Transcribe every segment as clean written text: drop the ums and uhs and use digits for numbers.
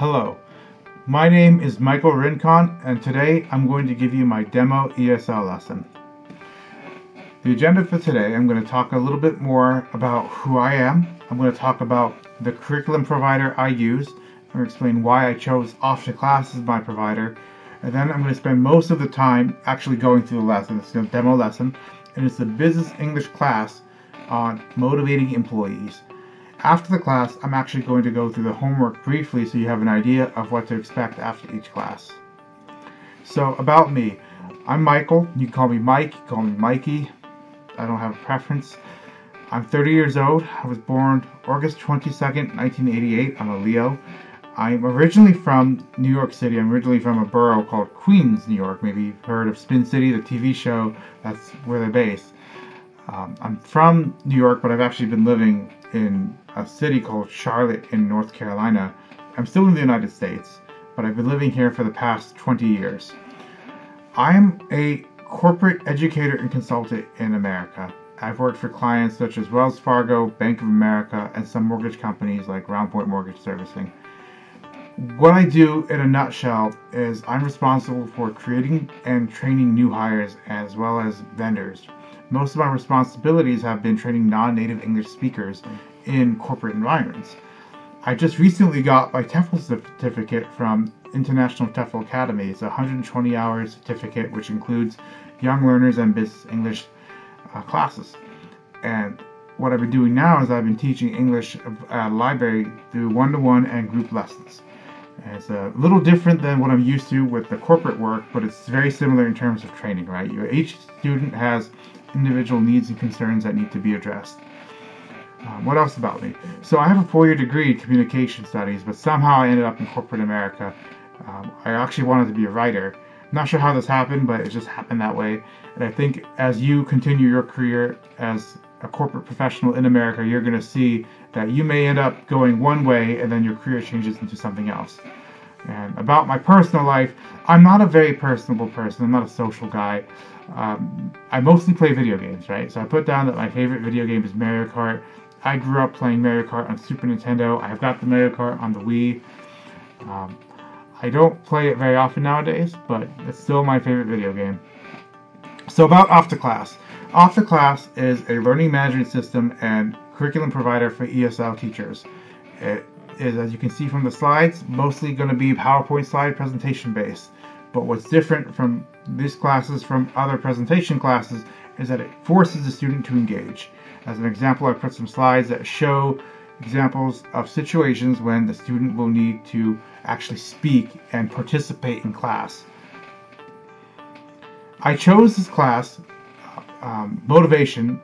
Hello, my name is Michael Rincon, and today I'm going to give you my demo ESL lesson. The agenda for today, I'm going to talk a little bit more about who I am. I'm going to talk about the curriculum provider I use. I'm going to explain why I chose Off2Class as my provider. And then I'm going to spend most of the time actually going through the lesson. It's a demo lesson, and it's a business English class on motivating employees. After the class, I'm actually going to go through the homework briefly so you have an idea of what to expect after each class. So about me, I'm Michael. You can call me Mike, you can call me Mikey. I don't have a preference. I'm 30 years old. I was born August 22nd, 1988. I'm a Leo. I'm originally from New York City. I'm originally from a borough called Queens, New York. Maybe you've heard of Spin City, the TV show. That's where they're based. I'm from New York, but I've actually been living in a city called Charlotte in North Carolina. I'm still in the United States, but I've been living here for the past 20 years. I am a corporate educator and consultant in America. I've worked for clients such as Wells Fargo, Bank of America, and some mortgage companies like Round Point Mortgage Servicing. What I do in a nutshell is I'm responsible for creating and training new hires as well as vendors. Most of my responsibilities have been training non-native English speakers in corporate environments. I just recently got my TEFL certificate from International TEFL Academy. It's a 120-hour certificate which includes young learners and business English classes. And what I've been doing now is I've been teaching English at a library through one-to-one and group lessons. And it's a little different than what I'm used to with the corporate work, but it's very similar in terms of training, right? Each student has individual needs and concerns that need to be addressed. What else about me? So I have a 4-year degree in communication studies, but somehow I ended up in corporate America. I actually wanted to be a writer. I'm not sure how this happened, but it just happened that way. And I think as you continue your career as a corporate professional in America, you're going to see that you may end up going one way and then your career changes into something else. And about my personal life, I'm not a very personable person. I'm not a social guy. I mostly play video games, right? So I put down that my favorite video game is Mario Kart. I grew up playing Mario Kart on Super Nintendo. I've got the Mario Kart on the Wii. I don't play it very often nowadays, but it's still my favorite video game. So about Off2Class. Off2Class is a learning management system and curriculum provider for ESL teachers. It is, as you can see from the slides, mostly going to be PowerPoint slide presentation based. But what's different from these classes from other presentation classes is that it forces the student to engage. As an example, I put some slides that show examples of situations when the student will need to actually speak and participate in class. I chose this class, motivating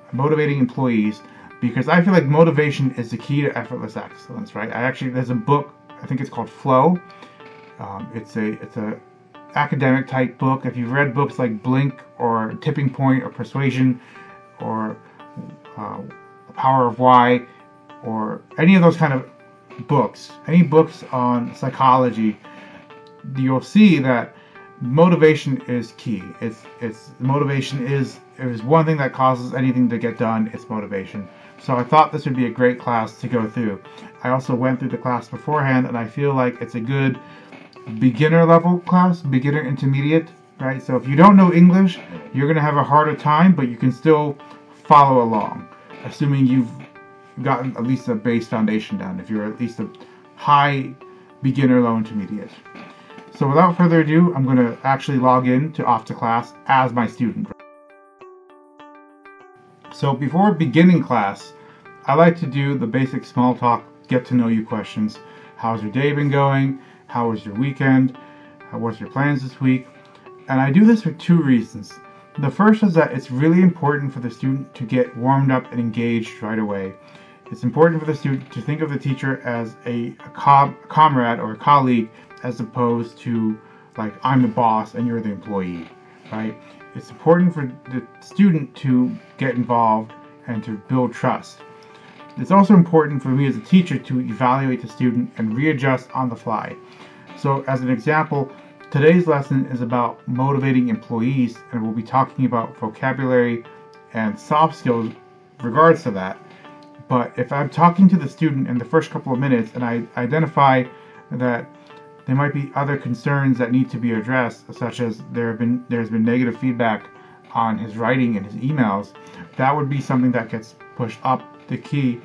employees, because I feel like motivation is the key to effortless excellence, right? There's a book, I think it's called Flow. It's a academic type book. If you've read books like Blink or Tipping Point or Persuasion or The Power of Why or any of those kind of books, any books on psychology, you'll see that motivation is key. Motivation is one thing that causes anything to get done. It's motivation. So I thought this would be a great class to go through. I also went through the class beforehand, and I feel like it's a good beginner level class, beginner intermediate, right? So if you don't know English, you're going to have a harder time, but you can still follow along, assuming you've gotten at least a base foundation down, if you're at least a high beginner, low intermediate. So without further ado, I'm going to actually log in to Off2Class as my student. So before beginning class, I like to do the basic small talk, get to know you questions. How's your day been going? How was your weekend? What's your plans this week? And I do this for two reasons. The first is that it's really important for the student to get warmed up and engaged right away. It's important for the student to think of the teacher as a comrade or a colleague, as opposed to like I'm the boss and you're the employee, right? It's important for the student to get involved and to build trust. It's also important for me as a teacher to evaluate the student and readjust on the fly. So as an example, today's lesson is about motivating employees, and we'll be talking about vocabulary and soft skills regards to that. But if I'm talking to the student in the first couple of minutes and I identify that there might be other concerns that need to be addressed, such as there's been negative feedback on his writing and his emails. That would be something that gets pushed up the key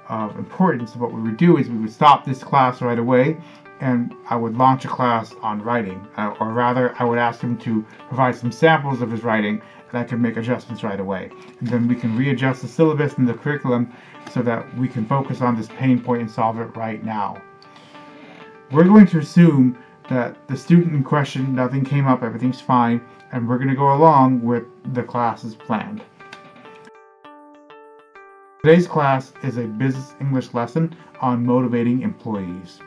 of importance. What we would do is we would stop this class right away, and I would launch a class on writing, or rather I would ask him to provide some samples of his writing, and I could make adjustments right away. And then we can readjust the syllabus and the curriculum so that we can focus on this pain point and solve it right now. We're going to assume that the student in question, nothing came up, everything's fine, and we're going to go along with the class as planned. Today's class is a business English lesson on motivating employees.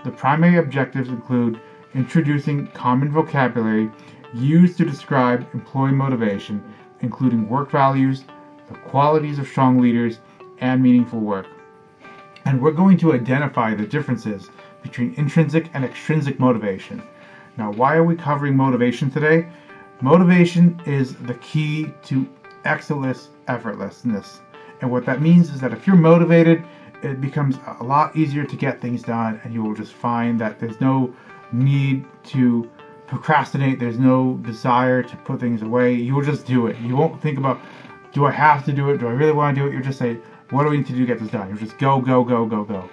The primary objectives include introducing common vocabulary used to describe employee motivation, including work values, the qualities of strong leaders, and meaningful work. And we're going to identify the differences between intrinsic and extrinsic motivation. Now, why are we covering motivation today? Motivation is the key to excellence, effortlessness. And what that means is that if you're motivated, it becomes a lot easier to get things done, and you will just find that there's no need to procrastinate, there's no desire to put things away. You will just do it. You won't think about, do I have to do it? Do I really want to do it? You'll just say, what do we need to do to get this done? You'll just go, go, go, go, go.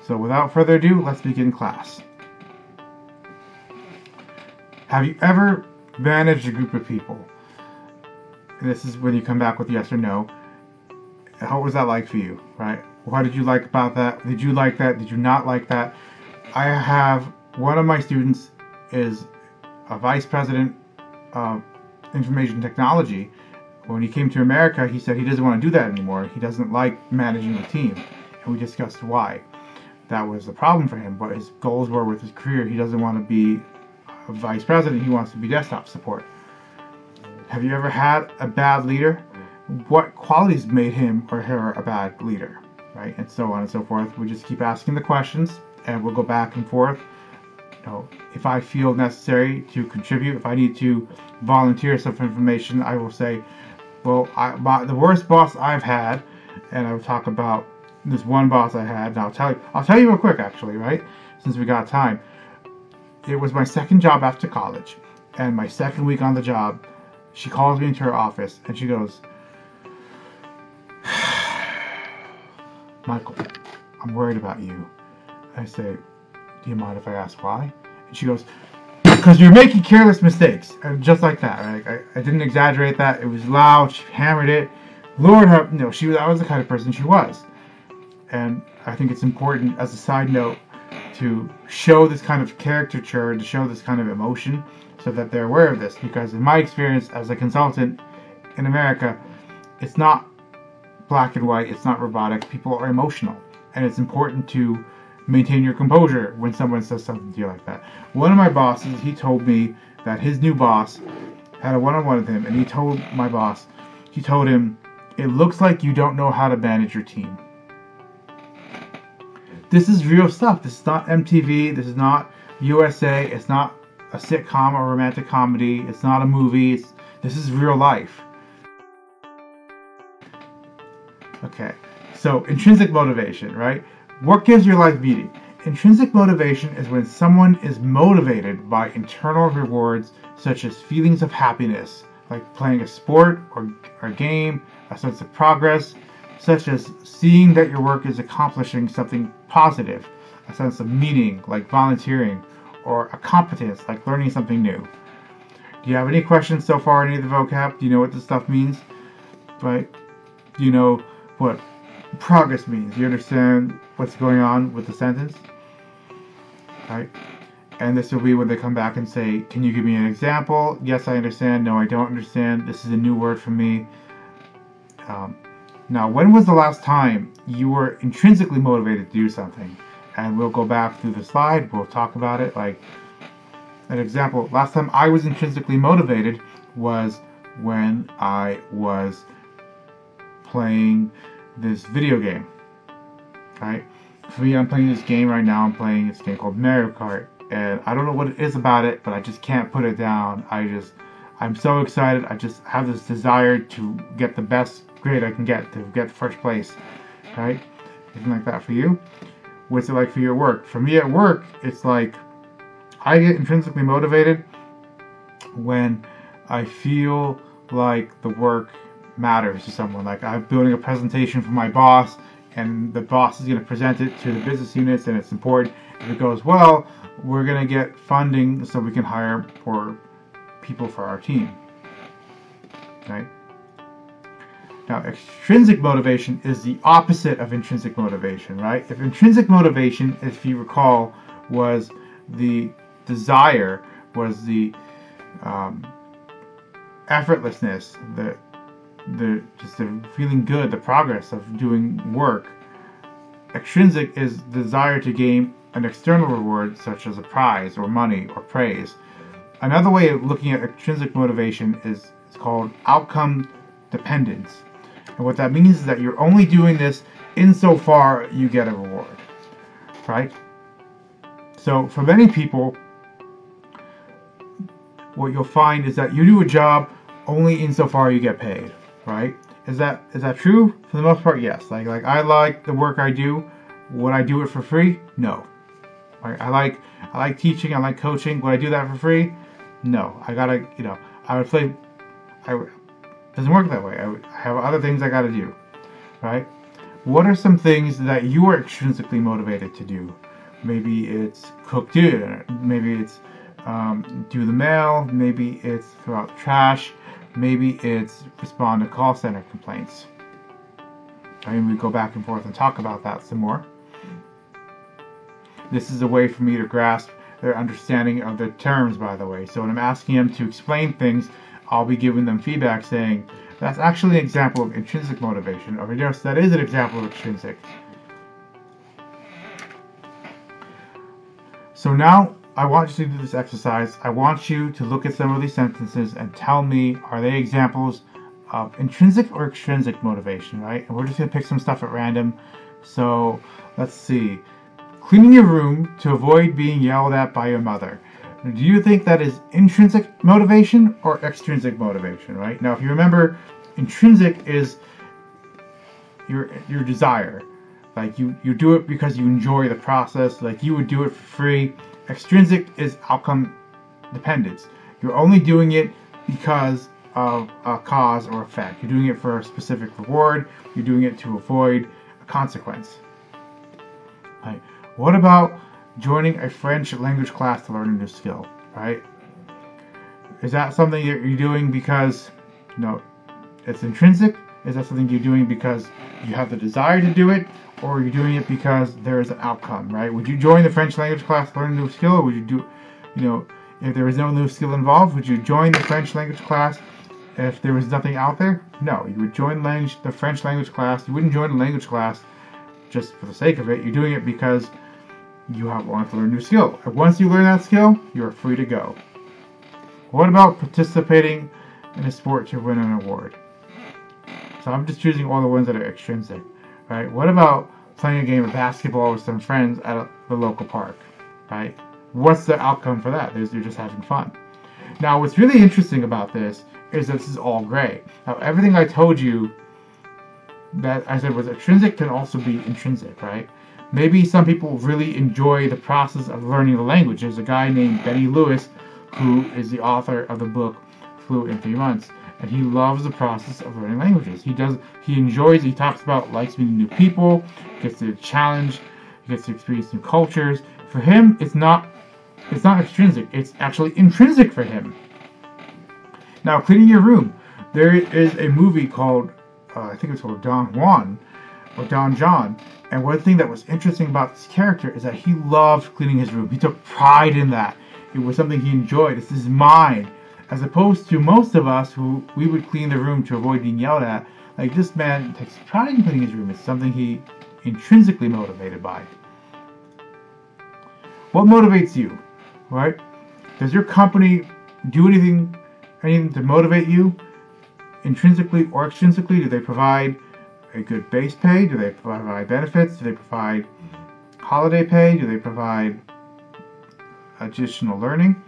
So without further ado, let's begin class. Have you ever managed a group of people? And this is when you come back with yes or no. How was that like for you, right? What did you like about that? Did you like that? Did you not like that? I have one of my students is a vice president of information technology. When he came to America, he said he doesn't want to do that anymore. He doesn't like managing a team. And we discussed why. That was the problem for him. What his goals were with his career. He doesn't want to be a vice president. He wants to be desktop support. Have you ever had a bad leader? What qualities made him or her a bad leader, right? And so on and so forth. We just keep asking the questions, and we'll go back and forth. You know, if I feel necessary to contribute, if I need to volunteer some information, I will say, well, the worst boss I've had, and I will talk about this one boss I had, and I'll tell you real quick, actually, right? Since we got time. It was my second job after college, and my second week on the job, she calls me into her office, and she goes, Michael, I'm worried about you. I say, do you mind if I ask why? And she goes, because you're making careless mistakes. And just like that, right? I didn't exaggerate that. It was loud. She hammered it. Lord, I was the kind of person she was. And I think it's important, as a side note, to show this kind of caricature, to show this kind of emotion, so that they're aware of this. Because in my experience as a consultant in America, it's not black and white, it's not robotic. People are emotional, and it's important to maintain your composure when someone says something to you like that. One of my bosses, he told me that his new boss had a one-on-one with him, and he told him, it looks like you don't know how to manage your team. This is real stuff. This is not MTV, this is not USA, it's not a sitcom or romantic comedy, it's not a movie, this is real life. Okay, so intrinsic motivation, right? What gives your life meaning? Intrinsic motivation is when someone is motivated by internal rewards, such as feelings of happiness, like playing a sport or a game, a sense of progress, such as seeing that your work is accomplishing something positive, a sense of meaning, like volunteering, or a competence, like learning something new. Do you have any questions so far on any of the vocab? Do you know what this stuff means? Right? Do you know what progress means? Do you understand what's going on with the sentence? Right? And this will be when they come back and say, can you give me an example? Yes, I understand. No, I don't understand. This is a new word for me. Now, when was the last time you were intrinsically motivated to do something? And we'll go back through the slide. We'll talk about it. Like an example, last time I was intrinsically motivated was when I was playing this video game. Right? For me, I'm playing this game right now. I'm playing this game called Mario Kart. And I don't know what it is about it, but I just can't put it down. I'm so excited. I just have this desire to get the best grade I can get, to get first place, right? Anything like that for you? What's it like for you at work? For me at work, it's like I get intrinsically motivated when I feel like the work matters to someone. Like I'm building a presentation for my boss, and the boss is going to present it to the business units, and it's important. If it goes well, we're going to get funding so we can hire more people for our team. Right? Now, extrinsic motivation is the opposite of intrinsic motivation, right? If intrinsic motivation, if you recall, was the desire, was the effortlessness, just the feeling good, the progress of doing work. Extrinsic is the desire to gain an external reward, such as a prize or money or praise. Another way of looking at extrinsic motivation is called outcome dependence. And what that means is that you're only doing this insofar you get a reward, right? So for many people, what you'll find is that you do a job only insofar you get paid, right? Is that true? For the most part, yes. Like I like the work I do. Would I do it for free? No. I like teaching. I like coaching. Would I do that for free? No. I gotta, I would play. It doesn't work that way. I have other things I gotta do, right? What are some things that you are extrinsically motivated to do? Maybe it's cook dinner. Maybe it's do the mail. Maybe it's throw out the trash. Maybe it's respond to call center complaints. I mean, we go back and forth and talk about that some more. This is a way for me to grasp their understanding of the terms, by the way. So when I'm asking them to explain things, I'll be giving them feedback saying, that's actually an example of intrinsic motivation, or yes, that is an example of extrinsic. So now, I want you to do this exercise. I want you to look at some of these sentences and tell me, are they examples of intrinsic or extrinsic motivation, right? And we're just going to pick some stuff at random. So let's see. Cleaning your room to avoid being yelled at by your mother. Do you think that is intrinsic motivation or extrinsic motivation, right? Now, if you remember, intrinsic is your desire. Like you do it because you enjoy the process. Like you would do it for free. Extrinsic is outcome dependence. You're only doing it because of a cause or effect. You're doing it for a specific reward. You're doing it to avoid a consequence. Right. What about joining a French language class to learn a new skill? Right? Is that something that you're doing because it's intrinsic? Is that something you're doing because you have the desire to do it? Or are you doing it because there is an outcome, right? Would you join the French language class to learn a new skill? Or would you do, if there was no new skill involved, would you join the French language class if there was nothing out there? No, you would join the French language class. You wouldn't join the language class just for the sake of it. You're doing it because you want to learn a new skill. And once you learn that skill, you're free to go. What about participating in a sport to win an award? So I'm just choosing all the ones that are extrinsic. Right? What about playing a game of basketball with some friends at the local park? Right? What's the outcome for that? You're just having fun. Now, what's really interesting about this is that this is all gray. Now, everything I told you that I said was extrinsic can also be intrinsic, right? Maybe some people really enjoy the process of learning the language. There's a guy named Benny Lewis who is the author of the book Fluent in 3 Months. And he loves the process of learning languages. He enjoys, he talks about, likes meeting new people, gets to challenge, gets to experience new cultures. For him, it's not extrinsic, it's actually intrinsic for him. Now, cleaning your room. There is a movie called, I think it's called Don Juan, or Don John. And one thing that was interesting about this character is that he loved cleaning his room. He took pride in that. It was something he enjoyed. This is mine. As opposed to most of us who we would clean the room to avoid being yelled at. Like this man takes pride in cleaning his room. It's something he intrinsically motivated by. What motivates you, right? Does your company do anything to motivate you, intrinsically or extrinsically? Do they provide a good base pay? Do they provide benefits? Do they provide holiday pay? Do they provide additional learning?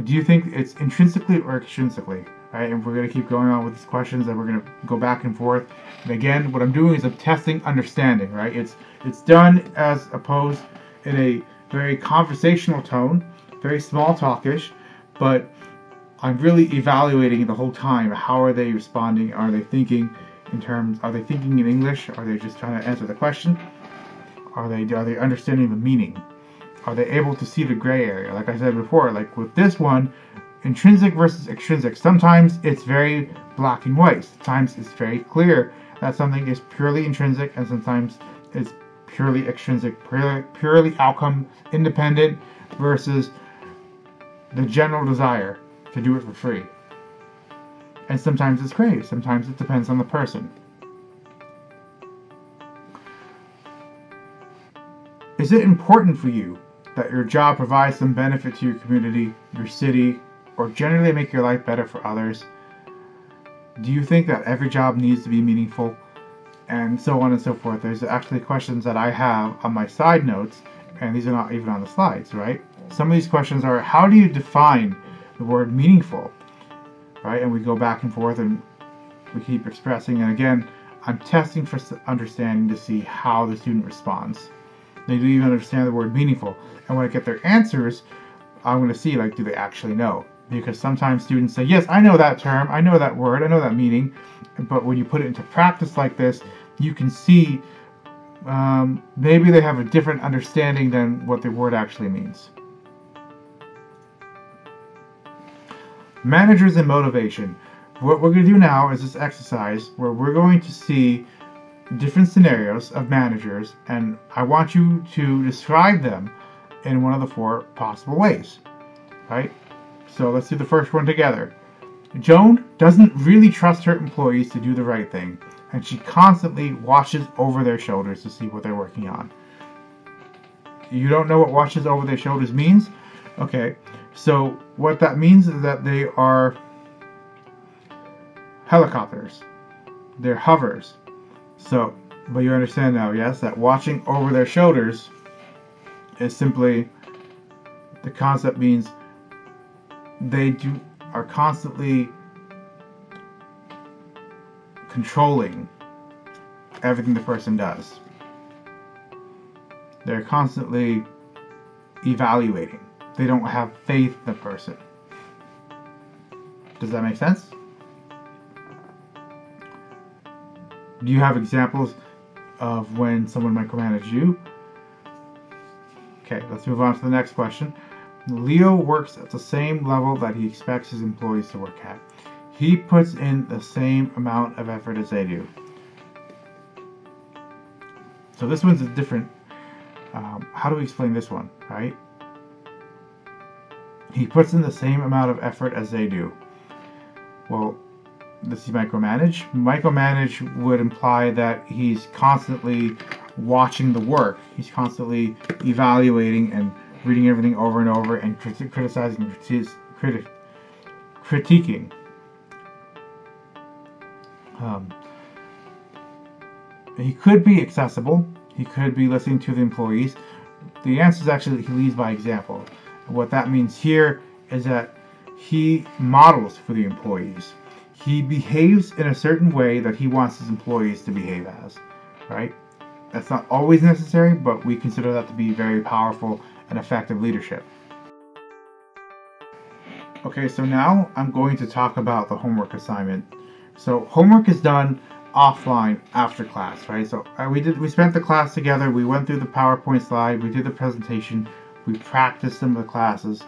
Do you think it's intrinsically or extrinsically? right? And we're going to keep going on with these questions, and we're going to go back and forth. And again, what I'm doing is I'm testing understanding, right? It's done as opposed in a very conversational tone, very small talkish, but I'm really evaluating the whole time. How are they responding? Are they thinking are they thinking in English? Are they just trying to answer the question? Are they understanding the meaning? Are they able to see the gray area? Like I said before, like with this one, intrinsic versus extrinsic. Sometimes it's very black and white. Sometimes it's very clear that something is purely intrinsic, and sometimes it's purely extrinsic, purely outcome independent versus the general desire to do it for free. And sometimes it's gray. Sometimes it depends on the person. Is it important for you that your job provides some benefit to your community, your city, or generally make your life better for others? Do you think that every job needs to be meaningful? And so on and so forth. There's actually questions that I have on my side notes, and these are not even on the slides, right? Some of these questions are, how do you define the word meaningful, right? And we go back and forth and we keep expressing. And again, I'm testing for understanding to see how the student responds. They do even understand the word meaningful. And when I get their answers, I'm going to see, like, do they actually know? Because sometimes students say, yes, I know that term, I know that word, I know that meaning. But when you put it into practice like this, you can see maybe they have a different understanding than what the word actually means. Managers and motivation. What we're going to do now is this exercise where we're going to see different scenarios of managers, and I want you to describe them in one of the 4 possible ways, right? So let's do the first one together. Joan doesn't really trust her employees to do the right thing, and she constantly watches over their shoulders to see what they're working on. You don't know what watches over their shoulders means? Okay, so what that means is that they are helicopters. They're hovers. So, but you understand now, yes, that watching over their shoulders is simply, the concept means they are constantly controlling everything the person does. They're constantly evaluating. They don't have faith in the person. Does that make sense? Do you have examples of when someone micromanaged you? Okay, let's move on to the next question. Leo works at the same level that he expects his employees to work at. He puts in the same amount of effort as they do. So this one's a different. How do we explain this one, right? He puts in the same amount of effort as they do. Well, does he micromanage? Micromanage would imply that he's constantly watching the work. He's constantly evaluating and reading everything over and over and criticizing and critiquing. He could be accessible. He could be listening to the employees. The answer is actually he leads by example. What that means here is that he models for the employees. He behaves in a certain way that he wants his employees to behave as, right? That's not always necessary, but we consider that to be very powerful and effective leadership. Okay, so now I'm going to talk about the homework assignment. So homework is done offline after class, right? So we spent the class together, we went through the PowerPoint slide, we did the presentation, we practiced some of the classes.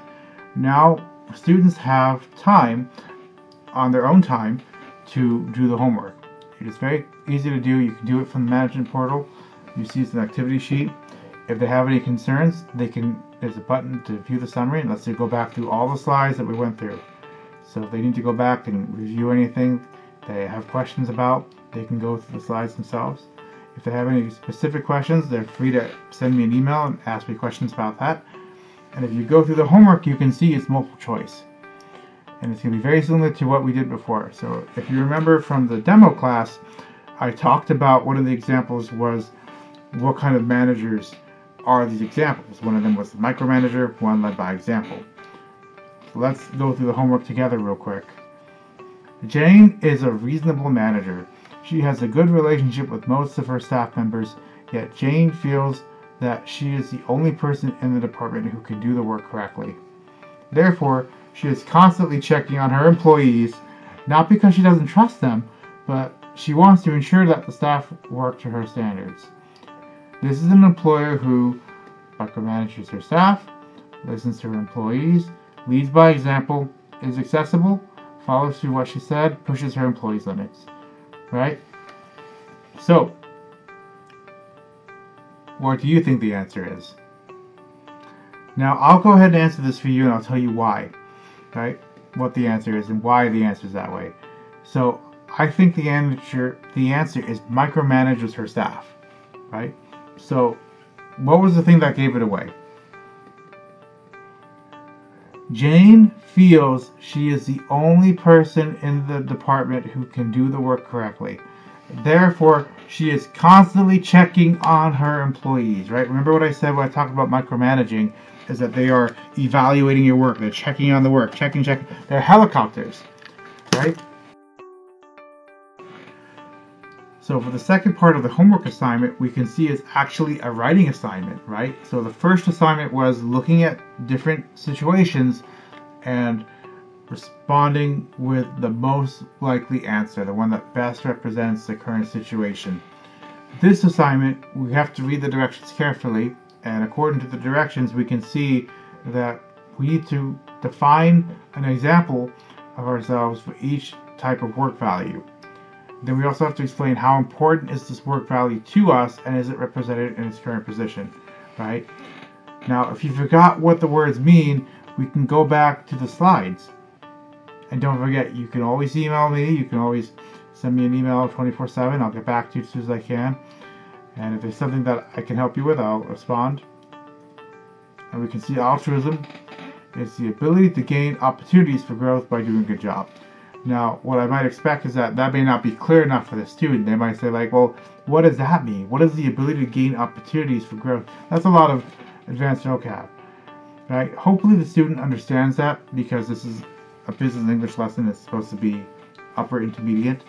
Now students have time on their own time to do the homework. It is very easy to do. You can do it from the management portal. You see it's an activity sheet. If they have any concerns, there's a button to view the summary, and let's say go back through all the slides that we went through. So if they need to go back and review anything they have questions about, they can go through the slides themselves. If they have any specific questions, they're free to send me an email and ask me questions about that. And if you go through the homework, you can see it's multiple choice. And it's going to be very similar to what we did before. So if you remember from the demo class, I talked about one of the examples was what kind of managers are these examples. One of them was the micromanager, one led by example. So let's go through the homework together real quick. Jane is a reasonable manager. She has a good relationship with most of her staff members, yet Jane feels that she is the only person in the department who can do the work correctly. Therefore, she is constantly checking on her employees, not because she doesn't trust them, but she wants to ensure that the staff work to her standards. This is an employer who micromanages her staff, listens to her employees, leads by example, is accessible, follows through what she said, pushes her employees' limits. Right? So, what do you think the answer is? Now, I'll go ahead and answer this for you, and I'll tell you why. Right? What the answer is and why the answer is that way. So, I think the answer is micromanages her staff. Right? So, what was the thing that gave it away? Jane feels she is the only person in the department who can do the work correctly. Therefore, she is constantly checking on her employees, right? Remember what I said when I talked about micromanaging, is that they are evaluating your work. They're checking on the work, checking. They're helicopters, right? So for the second part of the homework assignment, we can see it's actually a writing assignment, right? So the first assignment was looking at different situations and responding with the most likely answer, the one that best represents the current situation. This assignment, we have to read the directions carefully, and according to the directions, we can see that we need to define an example of ourselves for each type of work value. Then we also have to explain how important is this work value to us, and is it represented in its current position, right? Now, if you forgot what the words mean, we can go back to the slides. And don't forget, you can always email me. You can always send me an email 24/7. I'll get back to you as soon as I can. And if there's something that I can help you with, I'll respond. And we can see altruism is the ability to gain opportunities for growth by doing a good job. Now, what I might expect is that may not be clear enough for the student. They might say like, well, what does that mean? What is the ability to gain opportunities for growth? That's a lot of advanced vocab, right? Hopefully the student understands that, because this is a business English lesson. It's supposed to be upper intermediate.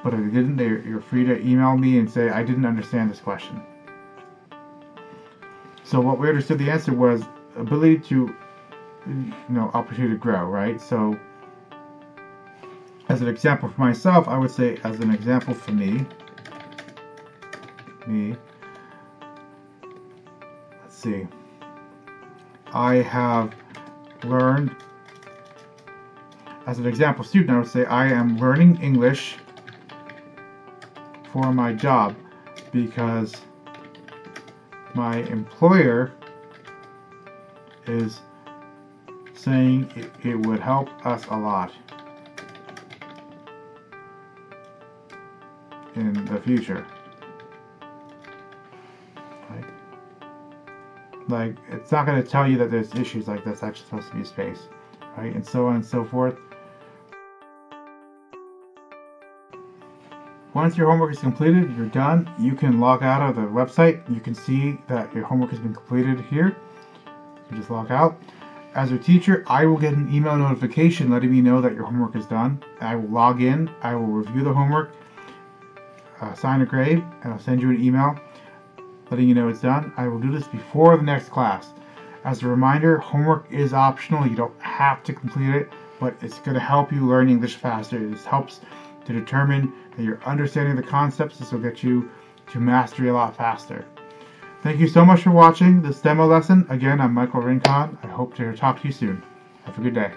But if they didn't, you're free to email me and say, I didn't understand this question. So what we understood the answer was ability to, opportunity to grow, right? So as an example for myself, I would say, as an example for me, let's see, I have learned, as an example student, I would say I am learning English for my job because my employer is saying it would help us a lot in the future. Right? Like, it's not going to tell you that there's issues like this. It's actually supposed to be a space, right? And so on and so forth. Once your homework is completed, you're done. You can log out of the website. You can see that your homework has been completed here. You can just log out. As a teacher, I will get an email notification letting me know that your homework is done. I will log in. I will review the homework, assign a grade, and I'll send you an email letting you know it's done. I will do this before the next class. As a reminder, homework is optional. You don't have to complete it, but it's going to help you learn English faster. This helps to determine that you're understanding the concepts. This will get you to mastery a lot faster. Thank you so much for watching this demo lesson. Again, I'm Michael Rincon. I hope to talk to you soon. Have a good day.